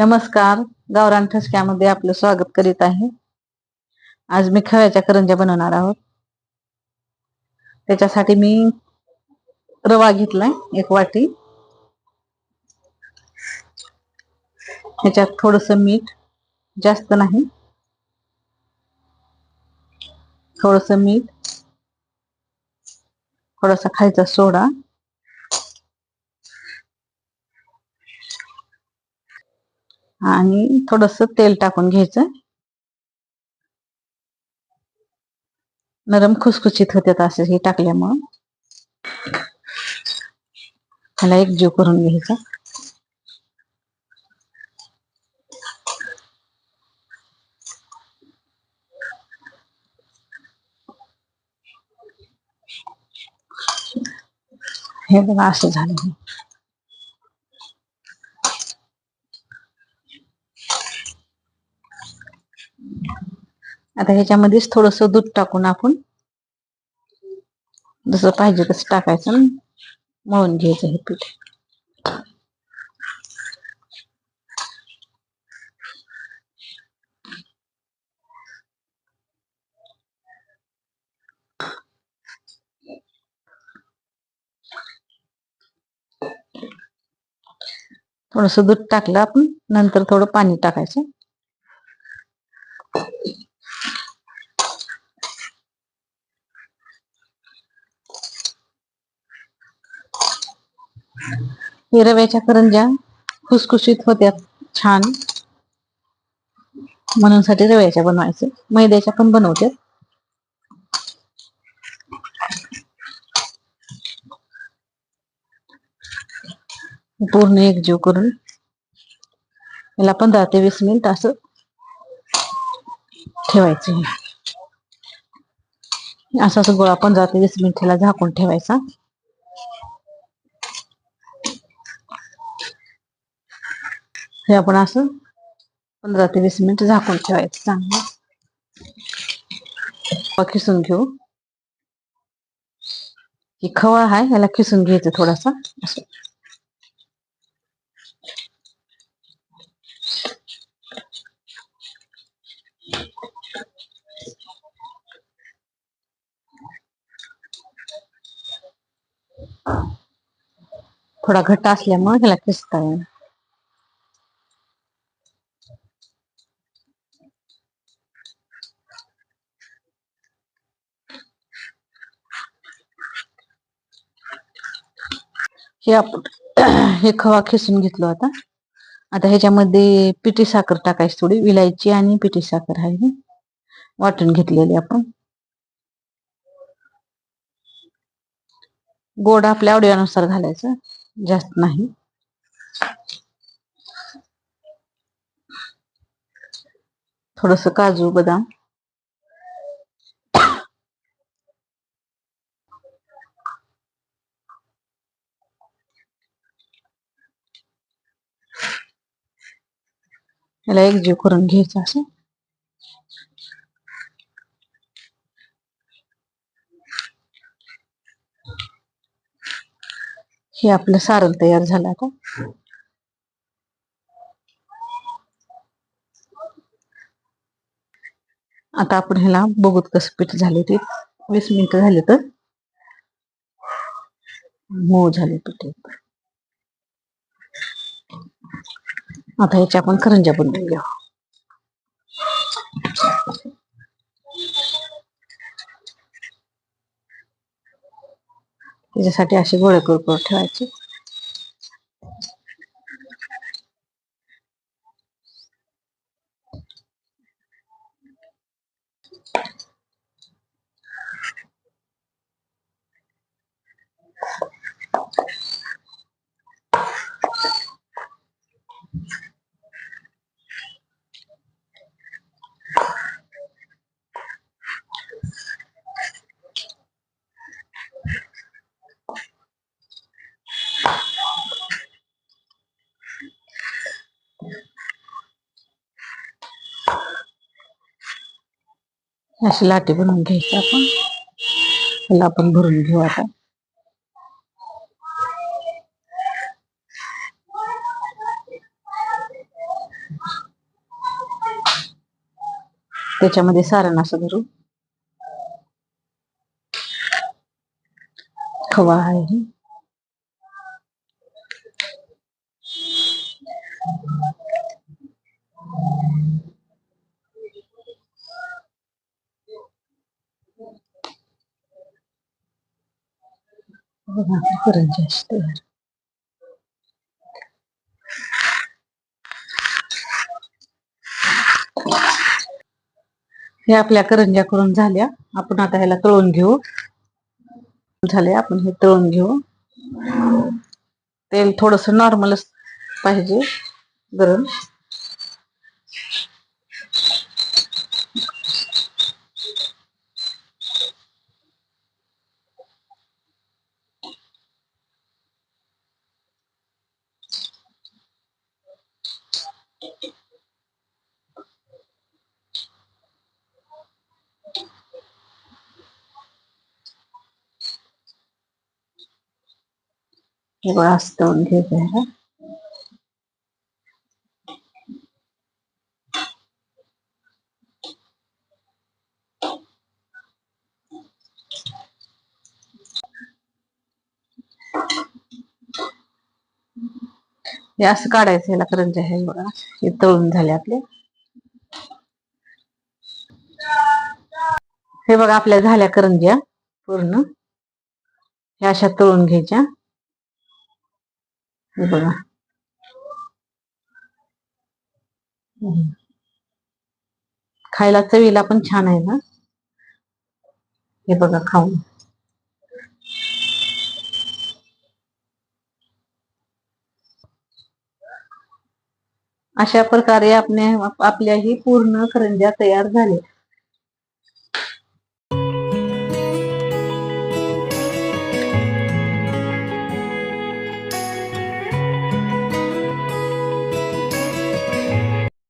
नमस्कार. गावरान ठसक्यामध्ये आपलं स्वागत करीत आहे. आज मी खव्याच्या करंज्या बनवणार आहोत. त्याच्यासाठी मी रवा घेतलाय 1 वाटी. ह्याच्यात थोडस मीठ, जास्त नाही, थोडस मीठ, थोडासा खायचा सोडा आणि थोडस तेल टाकून घ्यायचं. नरम खुसखुशीत होतात असे हे टाकल्यामुळं. ह्याला एकजीव करून घ्यायचा. हे बघा असं झालं. आता ह्याच्यामध्येच थोडस दूध टाकून आपण जसं पाहिजे तसं टाकायचं, मळून घ्यायचं हे पीठ. थोडस दूध टाकलं आपण, नंतर थोडं पाणी टाकायचं. हे रव्याच्या करंज्या खुसखुशीत होत्यात छान, म्हणून साठी रव्याच्या बनवायचं. मैद्याच्या पण बनवतात. पूर्ण एकजीव करून याला 15 ते 20 मिनिट असं ठेवायचं. असा गोळा 15 ते 20 मिनिट ह्याला झाकून ठेवायचा. हे आपण असं 15 ते 20 मिनिट झाकून ठेवायचं. चांगलं खिसून घेऊ. ही खवा आहे, ह्याला खिसून घ्यायचं थोडासा असं. थोडा घट्ट असल्यामुळे ह्याला खिसता येईल. हे आपण हे खवा खिसून घेतलो. आता ह्याच्यामध्ये पिठी साखर टाकायची, थोडी विलायची आणि पिठी साखर आहे वाटून घेतलेली आपण. गोड आपल्या आवडीनुसार घालायचं, जास्त नाही. थोडस काजू बदाम, याला एकजीव करून घ्यायचं असं. हे आपलं सारण तयार झालं. आता आपण ह्याला बघूत कसं पीठ झाले. ते 20 मिनिटं झाले तर मऊ झाले पीठ. आता ह्याच्या आपण करंज्या बनवून घेऊ. त्याच्यासाठी असे गोळे करून ठेवायचे. अशी लाटी बनवून घ्यायची आपण. ह्याला आपण भरून घेऊ. आता त्याच्यामध्ये सारण असं भरू. खवा आहे. करंजी असते. हे आपल्या करंज्या करून झाल्या. आपण आता ह्याला तळून घेऊ. झाले, आपण हे तळून घेऊ. तेल थोडस नॉर्मलच पाहिजे, गरम. हे बघा, असं तळून घ्यायचं आहे. हे असं काढायचं. ह्याला करंज्या आहे बघा, हे तळून झाले आपले. हे बघा, आपल्या झाल्या करंज्या पूर्ण. ह्या अशा तळून घ्यायच्या. हे बघा, खायला चवीला पण छान आहे ना. हे बघा खाऊन. अशा प्रकारे आपल्या ही पूर्ण करंज्या तयार झाल्या.